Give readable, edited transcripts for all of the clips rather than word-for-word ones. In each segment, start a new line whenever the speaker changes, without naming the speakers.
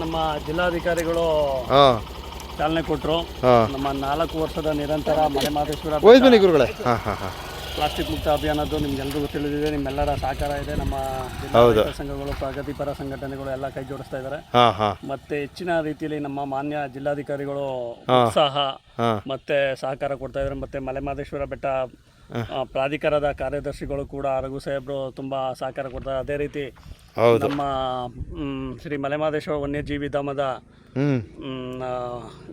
ನಮ್ಮ ಜಿಲ್ಲಾಧಿಕಾರಿಗಳು ಚಾಲನೆ ಕೊಟ್ಟರು. ನಮ್ಮ 4 ವರ್ಷದ ನಿರಂತರ ಮಲೆಮಹದೇಶ್ವರ ಪ್ಲಾಸ್ಟಿಕ್ ಮುಕ್ತ ಅಭಿಯಾನದ್ದು ನಿಮ್ಗೆಲ್ರಿಗೂ ತಿಳಿದಿದೆ. ನಿಮ್ಮೆಲ್ಲರ ಸಹಕಾರ ಇದೆ. ನಮ್ಮ ಜಿಲ್ಲಾ ಸಂಘಗಳು, ಪ್ರಗತಿಪರ ಸಂಘಟನೆಗಳು ಎಲ್ಲ ಕೈ ಜೋಡಿಸ್ತಾ ಇದ್ದಾರೆ. ಮತ್ತೆ ಹೆಚ್ಚಿನ ರೀತಿಯಲ್ಲಿ ನಮ್ಮ ಮಾನ್ಯ ಜಿಲ್ಲಾಧಿಕಾರಿಗಳು ಉತ್ಸಾಹ ಮತ್ತೆ ಸಹಕಾರ ಕೊಡ್ತಾ ಇದ್ದಾರೆ. ಮತ್ತೆ ಮಲೆಮಹದೇಶ್ವರ ಬೆಟ್ಟ ಪ್ರಾಧಿಕಾರದ ಕಾರ್ಯದರ್ಶಿಗಳು ಕೂಡ ರಘು ಸಾಹೇಬ್ರು ತುಂಬಾ ಸಹಕಾರ ಕೊಡ್ತಾರೆ. ಅದೇ ರೀತಿ ನಮ್ಮ ಶ್ರೀ ಮಲೆಮಹದೇಶ್ವರ ವನ್ಯಜೀವಿ ಧಾಮದ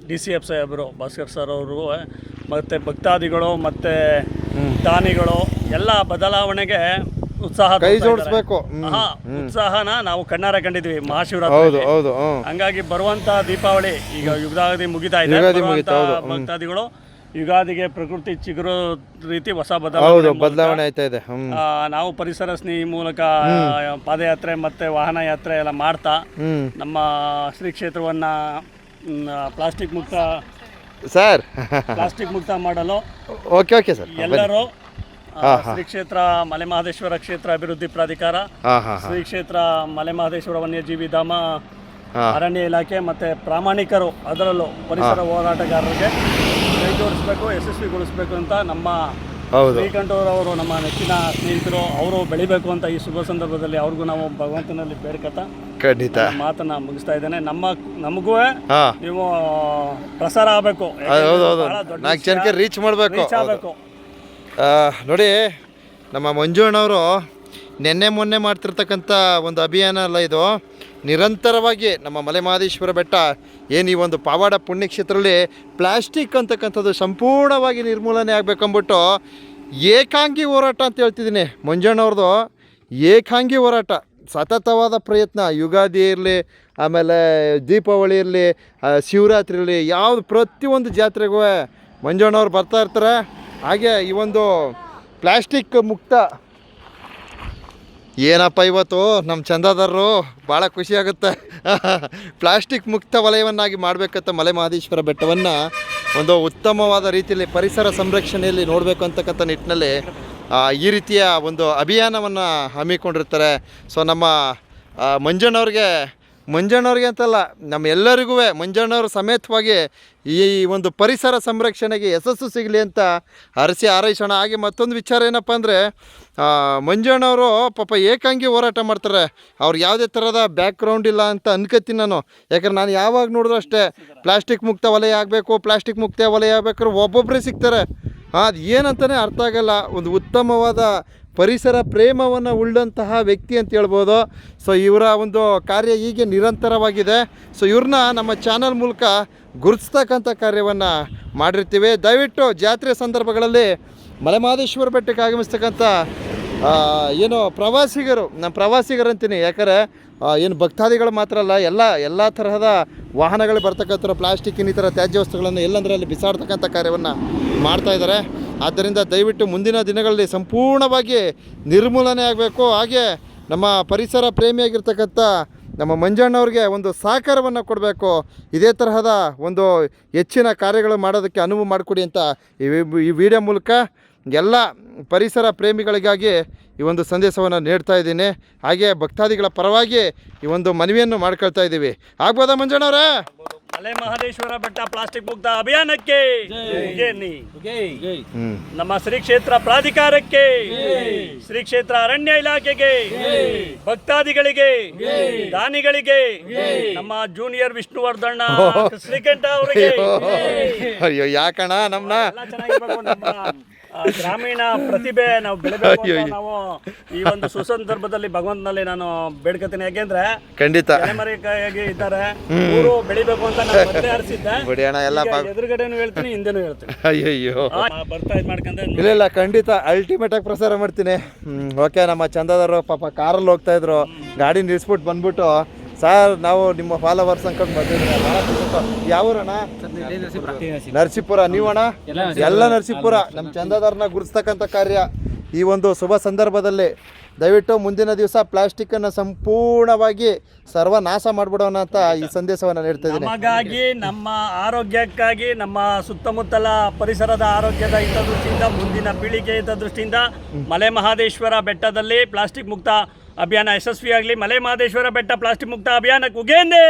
DCF ಸಾಹೇಬರು ಭಾಸ್ಕರ್ ಸರ್ ಅವರು ಮತ್ತು ಭಕ್ತಾದಿಗಳು ಮತ್ತು ದಾನಿಗಳು ಎಲ್ಲ ಬದಲಾವಣೆಗೆ ಉತ್ಸಾಹ
ಕೈ ಜೋಡಿಸ್ಬೇಕು.
ಉತ್ಸಾಹನ ನಾವು ಕಣ್ಣಾರೆ ಕಂಡಿದ್ವಿ ಮಹಾಶಿವರಾತ್ರಿ. ಹಂಗಾಗಿ ಬರುವಂತ ದೀಪಾವಳಿ ಈಗ ಯುಗಾದಿ ಮುಗಿತಾ ಇದೆ. ಭಕ್ತಾದಿಗಳು ಯುಗಾದಿಗೆ ಪ್ರಕೃತಿ ಚಿಗುರು ರೀತಿ ಹೊಸ
ಬದಲಾವಣೆ ಆಯ್ತಾ ಇದೆ.
ನಾವು ಪರಿಸರ ಸ್ನೇಹಿ ಮೂಲಕ ಪಾದಯಾತ್ರೆ ಮತ್ತೆ ವಾಹನ ಯಾತ್ರೆ ಎಲ್ಲ ಮಾಡ್ತಾ ನಮ್ಮ ಶ್ರೀ ಕ್ಷೇತ್ರವನ್ನ ಪ್ಲಾಸ್ಟಿಕ್ ಮುಕ್ತ ಮಾಡಲು ಎಲ್ಲರೂ ಶ್ರೀ ಕ್ಷೇತ್ರ ಮಲೆಮಹದೇಶ್ವರ ಕ್ಷೇತ್ರ ಅಭಿವೃದ್ಧಿ ಪ್ರಾಧಿಕಾರ, ಶ್ರೀ ಕ್ಷೇತ್ರ ಮಲೆಮಹದೇಶ್ವರ ವನ್ಯಜೀವಿ ಧಾಮ, ಅರಣ್ಯ ಇಲಾಖೆ ಮತ್ತೆ ಪ್ರಾಮಾಣಿಕರು ಅದರಲ್ಲೂ ಪರಿಸರ ಹೋರಾಟಗಾರರಿಗೆ ಕೈ ಜೋಡಿಸ್ಬೇಕು, ಯಶಸ್ವಿಗೊಳಿಸಬೇಕು ಅಂತ ನಮ್ಮ ಶ್ರೀಕಂಠರವರು ನಮ್ಮ ನೆಚ್ಚಿನ ಸ್ನೇಹಿತರು ಅವರು ಬೆಳಿಬೇಕು ಅಂತ ಈ ಶುಭ ಸಂದರ್ಭದಲ್ಲಿ ಅವ್ರಿಗೂ ನಾವು ಭಗವಂತನಲ್ಲಿ ಬೇಡ್ಕತ್ತ
ಖಂಡಿತ
ಮಾತನ್ನ ಮುಗಿಸ್ತಾ ಇದ್ದೇನೆ. ನಮಗೂ ನೀವು ಪ್ರಸಾರ ಆಗಬೇಕು,
ರೀಚ್ ಮಾಡಬೇಕು. ನೋಡಿ, ನಮ್ಮ ಮಂಜುಣ್ಣವರು ನಿನ್ನೆ ಮೊನ್ನೆ ಮಾಡ್ತಿರ್ತಕ್ಕಂಥ ಒಂದು ಅಭಿಯಾನ ಅಲ್ಲ ಇದು. ನಿರಂತರವಾಗಿ ನಮ್ಮ ಮಲೆಮಹದೇಶ್ವರ ಬೆಟ್ಟ ಏನು ಈ ಒಂದು ಪಾವಡ ಪುಣ್ಯಕ್ಷೇತ್ರದಲ್ಲಿ ಪ್ಲಾಸ್ಟಿಕ್ ಅಂತಕ್ಕಂಥದ್ದು ಸಂಪೂರ್ಣವಾಗಿ ನಿರ್ಮೂಲನೆ ಆಗಬೇಕಂದ್ಬಿಟ್ಟು ಏಕಾಂಗಿ ಹೋರಾಟ ಅಂತ ಹೇಳ್ತಿದ್ದೀನಿ. ಮಂಜಣ್ಣವ್ರದ್ದು ಏಕಾಂಗಿ ಹೋರಾಟ, ಸತತವಾದ ಪ್ರಯತ್ನ. ಯುಗಾದಿ ಇರಲಿ, ಆಮೇಲೆ ದೀಪಾವಳಿ ಇರಲಿ, ಶಿವರಾತ್ರಿ ಇರಲಿ, ಯಾವುದು ಪ್ರತಿಯೊಂದು ಜಾತ್ರೆಗೂ ಮಂಜಣ್ಣವ್ರು ಬರ್ತಾ ಇರ್ತಾರೆ. ಹಾಗೆ ಈ ಒಂದು ಪ್ಲಾಸ್ಟಿಕ್ ಮುಕ್ತ ಏನಪ್ಪ ಇವತ್ತು ನಮ್ಮ ಚಂದಾದಾರರು ಭಾಳ ಖುಷಿಯಾಗುತ್ತೆ. ಪ್ಲಾಸ್ಟಿಕ್ ಮುಕ್ತ ವಲಯವನ್ನಾಗಿ ಮಾಡಬೇಕಂತ ಮಲೆಮಹದೇಶ್ವರ ಬೆಟ್ಟವನ್ನು ಒಂದು ಉತ್ತಮವಾದ ರೀತಿಯಲ್ಲಿ ಪರಿಸರ ಸಂರಕ್ಷಣೆಯಲ್ಲಿ ನೋಡಬೇಕು ಅಂತಕ್ಕಂಥ ನಿಟ್ಟಿನಲ್ಲಿ ಈ ರೀತಿಯ ಒಂದು ಅಭಿಯಾನವನ್ನು ಹಮ್ಮಿಕೊಂಡಿರ್ತಾರೆ. ಸೊ ನಮ್ಮ ಮಂಜಣ್ಣವ್ರಿಗೆ ಅಂತಲ್ಲ, ನಮ್ಮ ಎಲ್ಲರಿಗೂ ಮಂಜಣ್ಣವ್ರ ಸಮೇತವಾಗಿ ಈ ಒಂದು ಪರಿಸರ ಸಂರಕ್ಷಣೆಗೆ ಯಶಸ್ಸು ಸಿಗಲಿ ಅಂತ ಹಾರೈಸೋಣ. ಹಾಗೆ ಮತ್ತೊಂದು ವಿಚಾರ ಏನಪ್ಪ ಅಂದರೆ, ಮಂಜಣ್ಣವರು ಪಾಪ ಏಕಾಂಗಿ ಹೋರಾಟ ಮಾಡ್ತಾರೆ. ಅವ್ರು ಯಾವುದೇ ಥರದ ಬ್ಯಾಕ್ಗ್ರೌಂಡ್ ಇಲ್ಲ ಅಂತ ಅನ್ಕೋತೀನಿ ನಾನು. ಯಾಕಂದ್ರೆ ನಾನು ಯಾವಾಗ ನೋಡಿದ್ರು ಅಷ್ಟೇ ಪ್ಲಾಸ್ಟಿಕ್ ಮುಕ್ತ ವಲಯ ಆಗಬೇಕು, ಪ್ಲಾಸ್ಟಿಕ್ ಮುಕ್ತ ವಲಯ ಆಗಬೇಕಾದ್ರೆ ಒಬ್ಬೊಬ್ಬರೇ ಸಿಗ್ತಾರೆ. ಅದು ಏನಂತಲೇ ಅರ್ಥ ಆಗಲ್ಲ. ಒಂದು ಉತ್ತಮವಾದ ಪರಿಸರ ಪ್ರೇಮವನ್ನು ಉಳ್ಳಂತಹ ವ್ಯಕ್ತಿ ಅಂತ ಹೇಳ್ಬೋದು. ಸೊ ಇವರ ಒಂದು ಕಾರ್ಯ ಹೀಗೆ ನಿರಂತರವಾಗಿದೆ. ಸೊ ಇವ್ರನ್ನ ನಮ್ಮ ಚಾನಲ್ ಮೂಲಕ ಗುರುತಿಸ್ತಕ್ಕಂಥ ಕಾರ್ಯವನ್ನು ಮಾಡಿರ್ತೀವಿ. ದಯವಿಟ್ಟು ಜಾತ್ರೆ ಸಂದರ್ಭಗಳಲ್ಲಿ ಮಲೆಮಹದೇಶ್ವರ ಬೆಟ್ಟಕ್ಕೆ ಆಗಮಿಸ್ತಕ್ಕಂಥ ಏನು ಪ್ರವಾಸಿಗರು ಅಂತೀನಿ. ಯಾಕಂದರೆ ಏನು ಭಕ್ತಾದಿಗಳು ಮಾತ್ರ ಅಲ್ಲ, ಎಲ್ಲ ತರಹದ ವಾಹನಗಳು ಬರ್ತಕ್ಕಂಥ ಪ್ಲಾಸ್ಟಿಕ್ ಇನ್ನಿತರ ತ್ಯಾಜ್ಯ ವಸ್ತುಗಳನ್ನು ಎಲ್ಲಂದರಲ್ಲಿ ಬಿಸಾಡ್ತಕ್ಕಂಥ ಕಾರ್ಯವನ್ನು ಮಾಡ್ತಾಯಿದ್ದಾರೆ. ಆದ್ದರಿಂದ ದಯವಿಟ್ಟು ಮುಂದಿನ ದಿನಗಳಲ್ಲಿ ಸಂಪೂರ್ಣವಾಗಿ ನಿರ್ಮೂಲನೆ ಆಗಬೇಕು. ಹಾಗೆ ನಮ್ಮ ಪರಿಸರ ಪ್ರೇಮಿಯಾಗಿರ್ತಕ್ಕಂಥ ನಮ್ಮ ಮಂಜಣ್ಣವ್ರಿಗೆ ಒಂದು ಸಹಕಾರವನ್ನು ಕೊಡಬೇಕು. ಇದೇ ತರಹದ ಒಂದು ಹೆಚ್ಚಿನ ಕಾರ್ಯಗಳು ಮಾಡೋದಕ್ಕೆ ಅನುವು ಮಾಡಿಕೊಡಿ ಅಂತ ಈ ವಿಡಿಯೋ ಮೂಲಕ ಎಲ್ಲ ಪರಿಸರ ಪ್ರೇಮಿಗಳಿಗಾಗಿ ಈ ಒಂದು ಸಂದೇಶವನ್ನು ನೀಡ್ತಾ ಇದ್ದೀನಿ. ಹಾಗೆ ಭಕ್ತಾದಿಗಳ ಪರವಾಗಿ ಈ ಒಂದು ಮನವಿಯನ್ನು ಮಾಡ್ಕೊಳ್ತಾ ಇದ್ದೀವಿ. ಆಗ್ಬೋದಾ ಮಂಜಣ್ಣವ್ರೆ?
ಮಲೆಮಹದೇಶ್ವರ ಬೆಟ್ಟ ಪ್ಲಾಸ್ಟಿಕ್ ಮುಕ್ತ ಅಭಿಯಾನಕ್ಕೆ ನಮ್ಮ ಶ್ರೀ ಕ್ಷೇತ್ರ ಪ್ರಾಧಿಕಾರಕ್ಕೆ, ಶ್ರೀ ಕ್ಷೇತ್ರ ಅರಣ್ಯ ಇಲಾಖೆಗೆ, ಭಕ್ತಾದಿಗಳಿಗೆ, ದಾನಿಗಳಿಗೆ, ನಮ್ಮ ಜೂನಿಯರ್ ವಿಷ್ಣುವರ್ಧಣ್ಣ ಶ್ರೀಕಂಠ ಅವರಿಗೆ.
ಅಯ್ಯೋ ಯಾಕಣ್ಣ,
ಗ್ರಾಮೀಣ ಪ್ರತಿಭೆ ನಾವು ಬೆಳೆಬೇಕು. ನಾವು ಈ ಒಂದು ಸುಸಂದರ್ಭದಲ್ಲಿ ಭಗವಂತನಲ್ಲಿ ನಾನು ಬೇಡ್ಕತೀನಿ. ಯಾಕೆಂದ್ರೆ ಖಂಡಿತ ತಲೆಮಾರಿಯಾಗಿ ಇದ್ದಾರೆ, ಊರು ಬೆಳಿಬೇಕು ಅಂತ ನಾನು ಮತ್ತೆ ಹರಿಸಿದ್ದೆ. ಎದುರುಗಡೆನೂ ಹೇಳ್ತೀನಿ, ಹಿಂದೆನೂ ಹೇಳ್ತೀನಿ.
ಅಯ್ಯೋ
ಬರ್ತಾ ಇದ್ ಮಾಡ್ಕೊಂಡ್ರೆ
ಇಲ್ಲ, ಖಂಡಿತ ಅಲ್ಟಿಮೇಟ್ ಆಗಿ ಪ್ರಸಾರ ಮಾಡ್ತೀನಿ. ಓಕೆ, ನಮ್ಮ ಚಂದದಾರರು ಪಾಪ ಕಾರಲ್ಲಿ ಹೋಗ್ತಾ ಇದ್ರು, ಗಾಡಿ ನಿಲ್ಸ್ಬಿಟ್ಟು ಬಂದ್ಬಿಟ್ಟು, ಸರ್ ನಾವು ನಿಮ್ಮ ಫಾಲೋವರ್ಸ್ ಅನ್ಕೊಂಡು ಬಂದಿದ್ದೀರ. ಯಾವೂರಣ್ಣ? ನರಸೀಪುರ. ನೀವಣ್ಣ? ಎಲ್ಲ ನರಸೀಪುರ. ನಮ್ಮ ಚಂದಾದಾರನ ಗುರುತಿಸ್ತಕ್ಕಂಥ ಕಾರ್ಯ ಈ ಒಂದು ಶುಭ ಸಂದರ್ಭದಲ್ಲಿ ದಯವಿಟ್ಟು ಮುಂದಿನ ದಿವಸ ಪ್ಲಾಸ್ಟಿಕ್ಕನ್ನು ಸಂಪೂರ್ಣವಾಗಿ ಸರ್ವನಾಶ ಮಾಡಿಬಿಡೋಣ ಅಂತ ಈ ಸಂದೇಶವನ್ನು ನೀಡ್ತಾ ಇದ್ದೀನಿ.
ನಮಗಾಗಿ, ನಮ್ಮ ಆರೋಗ್ಯಕ್ಕಾಗಿ, ನಮ್ಮ ಸುತ್ತಮುತ್ತಲ ಪರಿಸರದ ಆರೋಗ್ಯದ ಹಿತದೃಷ್ಟಿಯಿಂದ, ಮುಂದಿನ ಪೀಳಿಗೆ ಹಿತದೃಷ್ಟಿಯಿಂದ ಮಲೆಮಹದೇಶ್ವರ ಬೆಟ್ಟದಲ್ಲಿ ಪ್ಲಾಸ್ಟಿಕ್ ಮುಕ್ತ ಅಭಿಯಾನ ಯಶಸ್ವಿಯಾಗಲಿ. ಮಲೆ ಮಹದೇಶ್ವರ ಬೆಟ್ಟ ಪ್ಲಾಸ್ಟಿಕ್ ಮುಕ್ತ ಅಭಿಯಾನಕ್ಕೆ ಉಗೇಂದೆ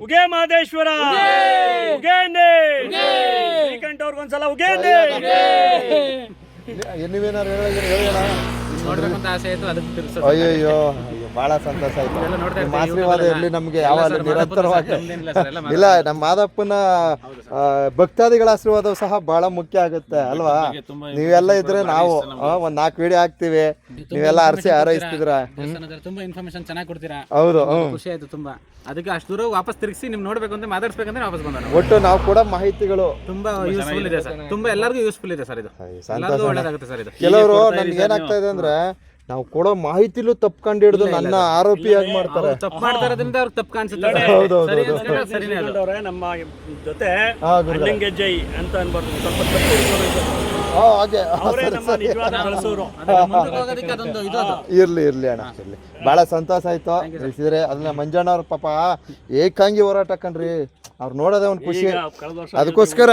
ಉಗೇ ಮಹದೇಶ್ವರ ಉಗೇಂದೆ. ಶ್ರೀಕಂಠ ಅವ್ರಿಗೊಂದ್ಸಲ ಉಗೇಂದೆ.
ನೀವೇನಾರು ಹೇಳೋಣ.
ನೋಡ್ಬೇಕಂತ ಆಸೆ ಆಯ್ತು, ಅದಕ್ಕೆ ತಿರ್ಸೋದು.
ಅಯ್ಯೋ ಬಹಳ ಸಂತೋಷ ಆಯ್ತು. ನಿಮ್ಮ ಆಶೀರ್ವಾದ ಇರಲಿ ನಮಗೆ ಯಾವಾಗ ನಿರಂತರವಾಗಿ. ಇಲ್ಲ, ನಮ್ಮ ಮಾದಪ್ಪನ ಭಕ್ತಾದಿಗಳ ಆಶೀರ್ವಾದ ಸಹ ಬಹಳ ಮುಖ್ಯ ಆಗುತ್ತೆ ಅಲ್ವಾ? ನೀವೆಲ್ಲ ಇದ್ರೆ ನಾವು ಒಂದ್ 4 ವಿಡಿಯೋ ಹಾಕ್ತಿವಿ, ನೀವೆಲ್ಲ ಅರಸಿ ಹಾರೈಸ್ತಿದ್ರ.
ತುಂಬಾ ಇನ್ಫಾರ್ಮೇಶನ್ ಚೆನ್ನಾಗಿ ಕೊಡ್ತೀರಾ.
ಹೌದು,
ಖುಷಿ ಆಯ್ತು ತುಂಬಾ. ಅದಕ್ಕೆ ಅಷ್ಟು ದೂರ ವಾಪಸ್ ತಿರುಗಿಸಿ ನಿಮ್ ನೋಡ್ಬೇಕು ಅಂತ ಮಾತಾಡ್ಸ್ಬೇಕಂದ್ರೆ ವಾಪಸ್ ಬಂದ.
ಒಟ್ಟು ನಾವು ಕೂಡ ಮಾಹಿತಿಗಳು
ತುಂಬಾ ಯೂಸ್ಫುಲ್ ಇದೆ ಸರ್, ತುಂಬಾ ಎಲ್ಲರಿಗೂ ಯೂಸ್ಫುಲ್ ಇದೆ ಸರ್. ಇದು ಎಲ್ಲರಿಗೂ ಒಳ್ಳೇದಾಗುತ್ತೆ ಸರ್. ಇದು
ಕೆಲವರು ನನ್ಗೆ ಏನಾಗ್ತಾ ಇದೆ ಅಂದ್ರೆ ನಾವು ಕೊಡೋ ಮಾಹಿತಿಲೂ ತಪ್ಪು ಕಂಡು ಹಿಡಿದು ನನ್ನ ಆರೋಪಿಯಾಗಿ ಮಾಡ್ತಾರೆ.
ತಪ್ಪು ಮಾಡ್ತಾರದ್ರಿಂದ ಅವ್ರಿಗೆ ತಪ್ಪು ಕಾಣಿಸುತ್ತೆ.
ಅವ್ರೆ ನಮ್ಮ ಜೊತೆ ಅಣ್ಣಂಗೆ ಜೈ ಅಂತ ಅನ್ಬಾರ್ದು, ಸ್ವಲ್ಪ
ಹಾಗೆ
ಅವರೇ ನಮ್ಮ ನಿಜವಾದ ಬಳಸೋರು.
ಇರ್ಲಿ ಅಣ್ಣ, ಇರ್ಲಿ. ಬಹಳ ಸಂತೋಷ ಆಯ್ತು ತಿಳಿಸಿದ್ರೆ. ಅದನ್ನ ಮಂಜಣ್ಣವ್ರ ಪಾಪ ಏಕಾಂಗಿ ಹೋರಾಟ ಕಣ್ರಿ, ಅವ್ರು ನೋಡೋದೇ ಒಂದು ಖುಷಿ. ಅದಕ್ಕೋಸ್ಕರ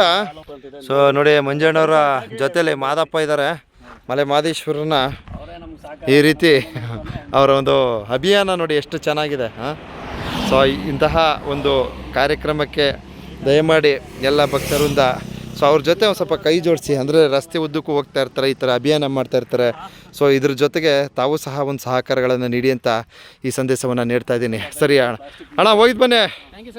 ಸೊ ನೋಡಿ, ಮಂಜಣ್ಣವರ ಜೊತೆಲಿ ಮಾದಪ್ಪ ಇದ್ದಾರೆ. ಮಲೆ ಮಹದೇಶ್ವರನ ಈ ರೀತಿ ಅವರ ಒಂದು ಅಭಿಯಾನ ನೋಡಿ ಎಷ್ಟು ಚೆನ್ನಾಗಿದೆ. ಸೊ ಇಂತಹ ಒಂದು ಕಾರ್ಯಕ್ರಮಕ್ಕೆ ದಯಮಾಡಿ ಎಲ್ಲ ಭಕ್ತರಿಂದ ಸೊ ಅವ್ರ ಜೊತೆ ಒಂದು ಸ್ವಲ್ಪ ಕೈ ಜೋಡಿಸಿ, ಅಂದರೆ ರಸ್ತೆ ಉದ್ದಕ್ಕೂ ಹೋಗ್ತಾ ಇರ್ತಾರೆ, ಈ ಥರ ಅಭಿಯಾನ ಮಾಡ್ತಾ ಇರ್ತಾರೆ. ಸೊ ಇದ್ರ ಜೊತೆಗೆ ತಾವು ಸಹ ಒಂದು ಸಹಕಾರಗಳನ್ನು ನೀಡಿ ಅಂತ ಈ ಸಂದೇಶವನ್ನು ನೀಡ್ತಾ ಇದ್ದೀನಿ. ಸರಿ ಅಣ್ಣ, ಹೋಗಿದ್ದು ಬನ್ನಿ.